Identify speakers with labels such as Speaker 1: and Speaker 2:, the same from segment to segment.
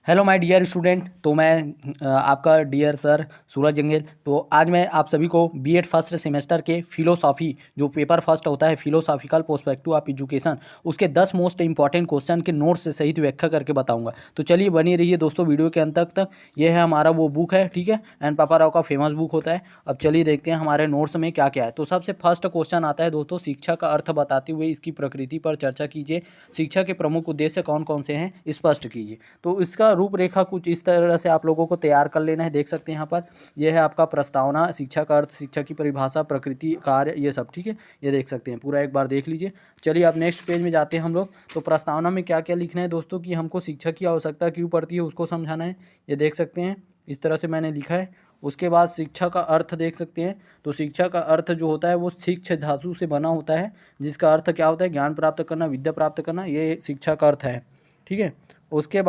Speaker 1: Hello my dear student. तो मैं आपका डियर सर सूरज जंगेल। तो आज मैं आप सभी को बीएड फर्स्ट सेमेस्टर के फिलोसॉफी जो पेपर फर्स्ट होता है फिलोसॉफिकल पर्सपेक्टिव ऑफ एजुकेशन, उसके 10 मोस्ट इंपॉर्टेंट क्वेश्चन के नोट्स से सहित व्याख्या करके बताऊंगा। तो चलिए बनी रहिए दोस्तों वीडियो के अंत तक। ये है हमारा वो बुक है, ठीक है, एन पापा राव का फेमस बुक होता है। अब चलिए देखते हैं हमारे नोट्स में क्या क्या है। तो सबसे फर्स्ट क्वेश्चन आता है दोस्तों, शिक्षा का अर्थ बताते हुए इसकी प्रकृति पर चर्चा कीजिए। शिक्षा के प्रमुख उद्देश्य कौन कौन से हैं स्पष्ट कीजिए। तो इसका रूपरेखा कुछ इस तरह से आप लोगों को तैयार कर लेना है। देख सकते हैं यहाँ पर यह है आपका प्रस्तावना, शिक्षा का अर्थ, शिक्षा की परिभाषा, प्रकृति, कार्य, ये सब, ठीक है। ये देख सकते हैं, पूरा एक बार देख लीजिए। चलिए अब नेक्स्ट पेज में जाते हैं हम लोग। तो प्रस्तावना में क्या क्या लिखना है दोस्तों कि हमको शिक्षा की आवश्यकता क्यों पड़ती है उसको समझाना है। ये देख सकते हैं, इस तरह से मैंने लिखा है। उसके बाद शिक्षा का अर्थ देख सकते हैं। तो शिक्षा का अर्थ जो होता है वो शिक्ष धातु से बना होता है, जिसका अर्थ क्या होता है, ज्ञान प्राप्त करना, विद्या प्राप्त करना, ये शिक्षा का अर्थ है, ठीक है। उसके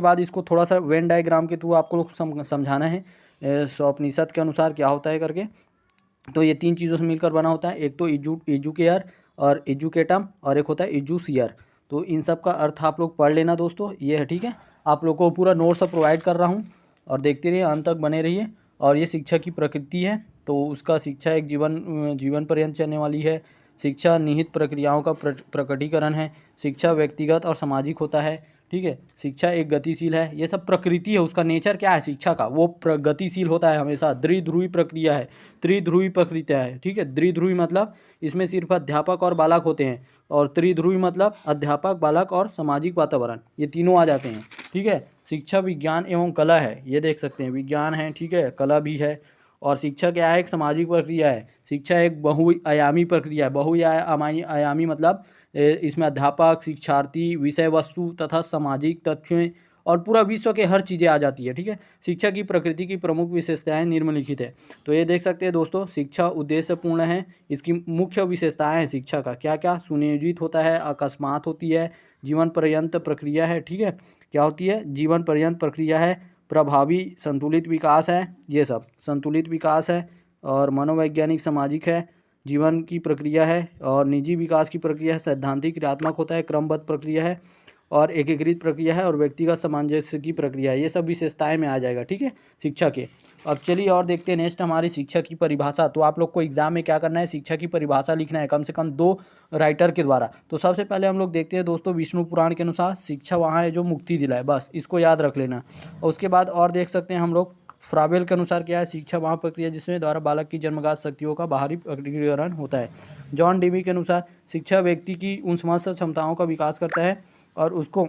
Speaker 1: बाद इसको थोड़ा सा वेन डायग्राम के थ्रू आपको समझाना है स्वोपनिषद के अनुसार क्या होता है करके। तो ये तीन चीज़ों से मिलकर बना होता है, एक तो एजुकेयर और एजुकेटम, और एक होता है एजुसियर। तो इन सब का अर्थ आप लोग पढ़ लेना दोस्तों, ये है, ठीक है। आप लोग को पूरा नोट्स प्रोवाइड कर रहा हूँ और देखते रहिए, अंत तक बने रहिए। और ये शिक्षा की प्रकृति है, तो उसका शिक्षा एक जीवन पर्यंत चलने वाली है। शिक्षा निहित प्रक्रियाओं का प्रकटीकरण है। शिक्षा व्यक्तिगत और सामाजिक होता है, ठीक है। शिक्षा एक गतिशील है, ये सब प्रकृति है, उसका नेचर क्या है शिक्षा का, वो गतिशील होता है हमेशा। द्विध्रुवी प्रक्रिया है, त्रिध्रुवी प्रक्रिया है, ठीक है। द्विध्रुवी मतलब इसमें सिर्फ अध्यापक और बालक होते हैं, और त्रिध्रुवी मतलब अध्यापक, बालक और सामाजिक वातावरण, ये तीनों आ जाते हैं, ठीक है। शिक्षा विज्ञान एवं कला है, ये देख सकते हैं, विज्ञान है, ठीक है, कला भी है। और शिक्षा क्या है, एक सामाजिक प्रक्रिया है। शिक्षा एक बहुआयामी प्रक्रिया है। बहुआयामी मतलब इसमें अध्यापक, शिक्षार्थी, विषय वस्तु तथा सामाजिक तथ्यों और पूरा विश्व के हर चीज़ें आ जाती है, ठीक है। शिक्षा की प्रकृति की प्रमुख विशेषताएं निम्नलिखित है। तो ये देख सकते हैं दोस्तों, शिक्षा उद्देश्यपूर्ण है। इसकी मुख्य विशेषताएं हैं शिक्षा का क्या क्या, सुनियोजित होता है, अकस्मात होती है, जीवन पर्यंत प्रक्रिया है, ठीक है। क्या होती है, जीवन पर्यंत प्रक्रिया है, प्रभावी संतुलित विकास है, ये सब संतुलित विकास है, और मनोवैज्ञानिक सामाजिक है, जीवन की प्रक्रिया है, और निजी विकास की प्रक्रिया है, सैद्धांतिक क्रियात्मक होता है, क्रमबद्ध प्रक्रिया है, और एकीकृत प्रक्रिया है, और व्यक्तिगत सामंजस्य की प्रक्रिया है। ये सब विशेषताएं में आ जाएगा, ठीक है, शिक्षा के। अब चलिए और देखते हैं नेक्स्ट हमारी शिक्षा की परिभाषा। तो आप लोग को एग्जाम में क्या करना है, शिक्षा की परिभाषा लिखना है, कम से कम 2 राइटर के द्वारा। तो सबसे पहले हम लोग देखते हैं दोस्तों, विष्णु पुराण के अनुसार शिक्षा वहाँ है जो मुक्ति दिलाए, बस इसको याद रख लेना। और उसके बाद और देख सकते हैं हम लोग, फ्राबेल के अनुसार क्या है, शिक्षा वहाँ प्रक्रिया जिसमें द्वारा बालक की जन्मजात शक्तियों का बाहरी प्रकटीकरण होता है। जॉन डेवी के अनुसार शिक्षा व्यक्ति की उन समस्त क्षमताओं का विकास करता है और उसको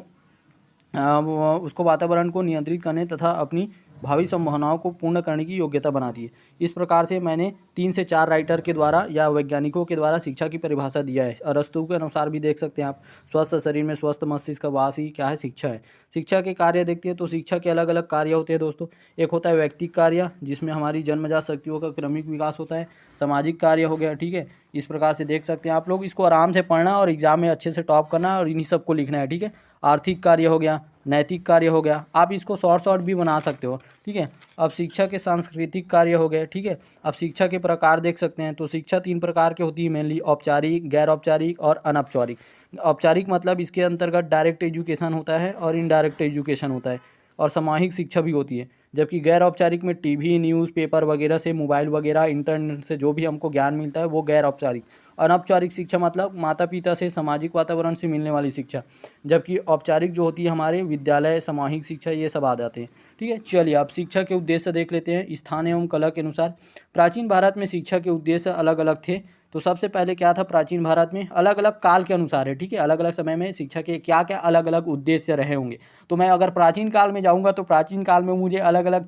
Speaker 1: वातावरण को नियंत्रित करने तथा अपनी भावी संभावनाओं को पूर्ण करने की योग्यता बनाती है। इस प्रकार से मैंने 3 से 4 राइटर के द्वारा या वैज्ञानिकों के द्वारा शिक्षा की परिभाषा दिया है। अरस्तु के अनुसार भी देख सकते हैं आप, स्वस्थ शरीर में स्वस्थ मस्तिष्क का वास ही क्या है, शिक्षा है। शिक्षा के कार्य देखते हैं, तो शिक्षा के अलग अलग कार्य होते हैं दोस्तों। एक होता है व्यक्तिक कार्य, जिसमें हमारी जन्मजात शक्तियों का क्रमिक विकास होता है। सामाजिक कार्य हो गया, ठीक है। इस प्रकार से देख सकते हैं आप लोग, इसको आराम से पढ़ना और एग्जाम में अच्छे से टॉप करना और इन्हीं सबको लिखना है, ठीक है। आर्थिक कार्य हो गया, नैतिक कार्य हो गया, आप इसको शॉर्ट भी बना सकते हो, ठीक है। अब शिक्षा के सांस्कृतिक कार्य हो गए, ठीक है। अब शिक्षा के प्रकार देख सकते हैं, तो शिक्षा 3 प्रकार की होती है मेनली, औपचारिक, गैर औपचारिक और अनौपचारिक। औपचारिक मतलब इसके अंतर्गत डायरेक्ट एजुकेशन होता है और इनडायरेक्ट एजुकेशन होता है, और सामूहिक शिक्षा भी होती है। जबकि गैर औपचारिक में टीवी, न्यूज़ पेपर वगैरह से, मोबाइल वगैरह, इंटरनेट से जो भी हमको ज्ञान मिलता है वो गैर औपचारिक। अनौपचारिक शिक्षा मतलब माता पिता से, सामाजिक वातावरण से मिलने वाली शिक्षा। जबकि औपचारिक जो होती है हमारे विद्यालय, सामूहिक शिक्षा, ये सब आ जाते हैं, ठीक है। चलिए अब शिक्षा के उद्देश्य देख लेते हैं स्थान एवं कला के अनुसार। प्राचीन भारत में शिक्षा के उद्देश्य अलग अलग थे। तो सबसे पहले क्या था, प्राचीन भारत में अलग अलग काल के अनुसार है, ठीक है, अलग अलग समय में शिक्षा के क्या क्या अलग अलग उद्देश्य रहे होंगे। तो मैं अगर प्राचीन काल में जाऊंगा तो प्राचीन काल में मुझे अलग अलग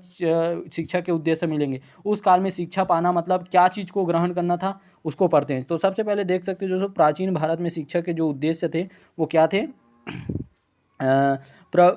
Speaker 1: शिक्षा के उद्देश्य मिलेंगे। उस काल में शिक्षा पाना मतलब क्या चीज़ को ग्रहण करना था, उसको पढ़ते हैं। तो सबसे पहले देख सकते हो जो प्राचीन भारत में शिक्षा के जो उद्देश्य थे वो क्या थे,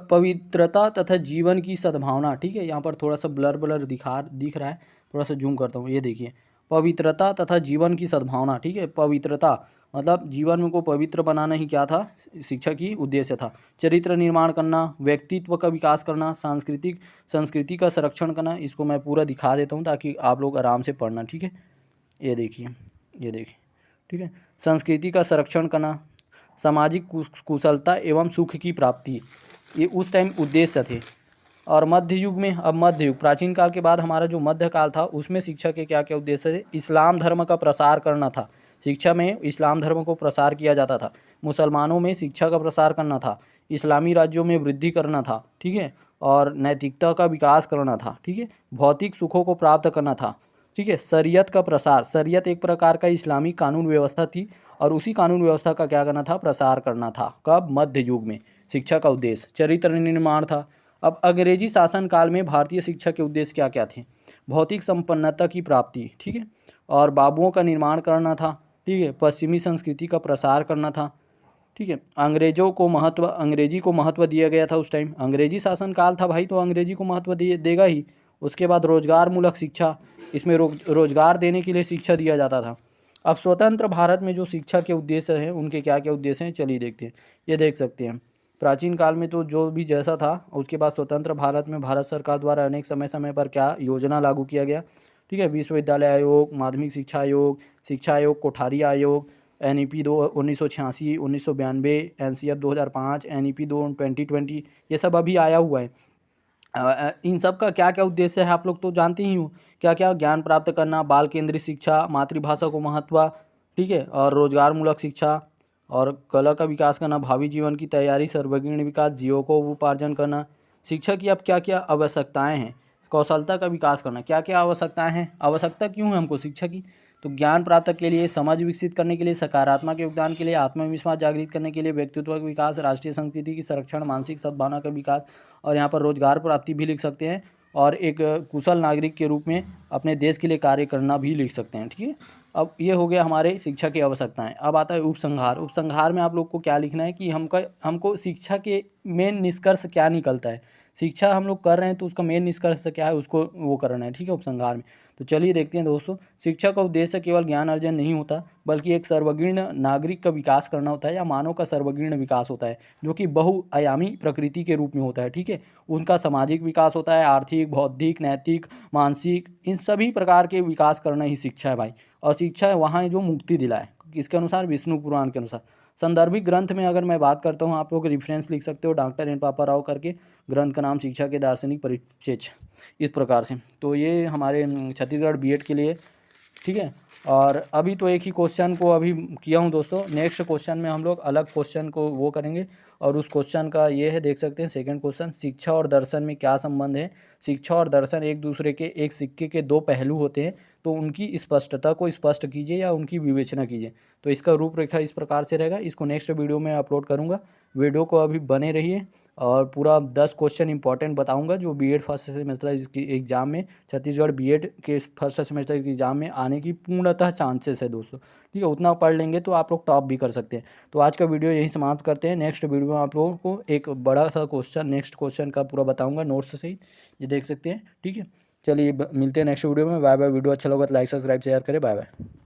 Speaker 1: पवित्रता तथा जीवन की सद्भावना, ठीक है। यहाँ पर थोड़ा सा ब्लर दिख रहा है, थोड़ा सा जूम करता हूँ, ये देखिए, पवित्रता तथा जीवन की सद्भावना, ठीक है। पवित्रता मतलब जीवन को पवित्र बनाना ही क्या था, शिक्षा की उद्देश्य था। चरित्र निर्माण करना, व्यक्तित्व का विकास करना, संस्कृति का संरक्षण करना। इसको मैं पूरा दिखा देता हूँ ताकि आप लोग आराम से पढ़ना, ठीक है। ये देखिए, ठीक है, संस्कृति का संरक्षण करना, सामाजिक कुशलता एवं सुख की प्राप्ति, ये उस टाइम उद्देश्य थे। और मध्य युग में, अब मध्य युग प्राचीन काल के बाद हमारा जो मध्य काल था उसमें शिक्षा के क्या क्या उद्देश्य थे। इस्लाम धर्म का प्रसार करना था, शिक्षा में इस्लाम धर्म को प्रसार किया जाता था। मुसलमानों में शिक्षा का प्रसार करना था, इस्लामी राज्यों में वृद्धि करना था, ठीक है, और नैतिकता का विकास करना था, ठीक है, भौतिक सुखों को प्राप्त करना था, ठीक है। शरीयत का प्रसार, शरीयत एक प्रकार का इस्लामी कानून व्यवस्था थी और उसी कानून व्यवस्था का क्या करना था, प्रसार करना था। कब? मध्य युग में। शिक्षा का उद्देश्य चरित्र निर्माण था। अब अंग्रेजी शासन काल में भारतीय शिक्षा के उद्देश्य क्या क्या थे? भौतिक संपन्नता की प्राप्ति, ठीक है, और बाबुओं का निर्माण करना था, ठीक है, पश्चिमी संस्कृति का प्रसार करना था, ठीक है, अंग्रेजी को महत्व दिया गया था उस टाइम। अंग्रेजी शासन काल था भाई, तो अंग्रेजी को महत्व देगा ही। उसके बाद रोजगार मूलक शिक्षा, इसमें रोजगार देने के लिए शिक्षा दिया जाता था। अब स्वतंत्र भारत में जो शिक्षा के उद्देश्य हैं उनके क्या क्या उद्देश्य हैं, चलिए देखते हैं। ये देख सकते हैं प्राचीन काल में तो जो भी जैसा था, उसके बाद स्वतंत्र भारत में भारत सरकार द्वारा अनेक समय समय पर क्या योजना लागू किया गया, ठीक है, विश्वविद्यालय आयोग, माध्यमिक शिक्षा आयोग, कोठारी आयोग, NEP 1986, 1992, NCF 2005, NEP 2020, ये सब अभी आया हुआ है। इन सब का क्या क्या उद्देश्य है आप लोग तो जानते ही हो, क्या क्या? ज्ञान प्राप्त करना, बाल केंद्रित शिक्षा, मातृभाषा को महत्व, ठीक है, और रोजगार मूलक शिक्षा, और कला का विकास करना, भावी जीवन की तैयारी, सर्वगुण विकास, जीविकोपार्जन करना। शिक्षा की अब क्या क्या आवश्यकताएं हैं? कौशलता का विकास करना। क्या क्या आवश्यकताएं हैं? आवश्यकता क्यों है हमको शिक्षा की? तो ज्ञान प्राप्त के लिए, समझ विकसित करने के लिए, सकारात्मक योगदान के लिए, आत्मविश्वास जागृत करने के लिए, व्यक्तित्व का विकास, राष्ट्रीय संस्कृति की संरक्षण, मानसिक सद्भावना का विकास, और यहाँ पर रोजगार प्राप्ति भी लिख सकते हैं, और एक कुशल नागरिक के रूप में अपने देश के लिए कार्य करना भी लिख सकते हैं, ठीक है। अब ये हो गया हमारे शिक्षा की आवश्यकताएं। अब आता है उपसंहार। उपसंहार में आप लोग को क्या लिखना है कि हमको शिक्षा के मेन निष्कर्ष क्या निकलता है। शिक्षा हम लोग कर रहे हैं तो उसका मेन निष्कर्ष क्या है, उसको वो करना है, ठीक है, उपसंहार में। तो चलिए देखते हैं दोस्तों। शिक्षा का उद्देश्य केवल ज्ञान अर्जन नहीं होता, बल्कि एक सर्वगुण नागरिक का विकास करना होता है, या मानव का सर्वगुण विकास होता है, जो कि बहुआयामी प्रकृति के रूप में होता है, ठीक है। उनका सामाजिक विकास होता है, आर्थिक, बौद्धिक, नैतिक, मानसिक, इन सभी प्रकार के विकास करना ही शिक्षा है भाई। और शिक्षा है वहाँ जो मुक्ति दिलाए, किसके अनुसार? विष्णु पुराण के अनुसार। संदर्भिक ग्रंथ में अगर मैं बात करता हूँ, आप लोग रेफरेंस लिख सकते हो, डॉक्टर एन पापा राव करके, ग्रंथ का नाम शिक्षा के दार्शनिक परिचय, इस प्रकार से। तो ये हमारे छत्तीसगढ़ बीएड के लिए, ठीक है। और अभी तो एक ही क्वेश्चन को अभी किया हूँ दोस्तों, नेक्स्ट क्वेश्चन में हम लोग अलग क्वेश्चन को वो करेंगे, और उस क्वेश्चन का ये है, देख सकते हैं सेकंड क्वेश्चन, शिक्षा और दर्शन में क्या संबंध है? शिक्षा और दर्शन एक दूसरे के, एक सिक्के के दो पहलू होते हैं, तो उनकी स्पष्टता को स्पष्ट कीजिए या उनकी विवेचना कीजिए। तो इसका रूपरेखा इस प्रकार से रहेगा। इसको नेक्स्ट वीडियो में अपलोड करूँगा। वीडियो को अभी बने रहिए, और पूरा 10 क्वेश्चन इंपॉर्टेंट बताऊंगा जो बीएड फर्स्ट सेमेस्टर की एग्जाम में, छत्तीसगढ़ बीएड के फर्स्ट सेमेस्टर की एग्जाम में आने की पूर्णतः चांसेस है दोस्तों, ठीक है। उतना पढ़ लेंगे तो आप लोग टॉप भी कर सकते हैं। तो आज का वीडियो यही समाप्त करते हैं। नेक्स्ट वीडियो में आप लोगों को एक बड़ा सा क्वेश्चन, नेक्स्ट क्वेश्चन का पूरा बताऊँगा नोट्स सहित, ये देख सकते हैं, ठीक है। चलिए मिलते हैं नेक्स्ट वीडियो में। Bye bye. वीडियो अच्छा लगा तो लाइक, सब्सक्राइब, शेयर करें। Bye bye.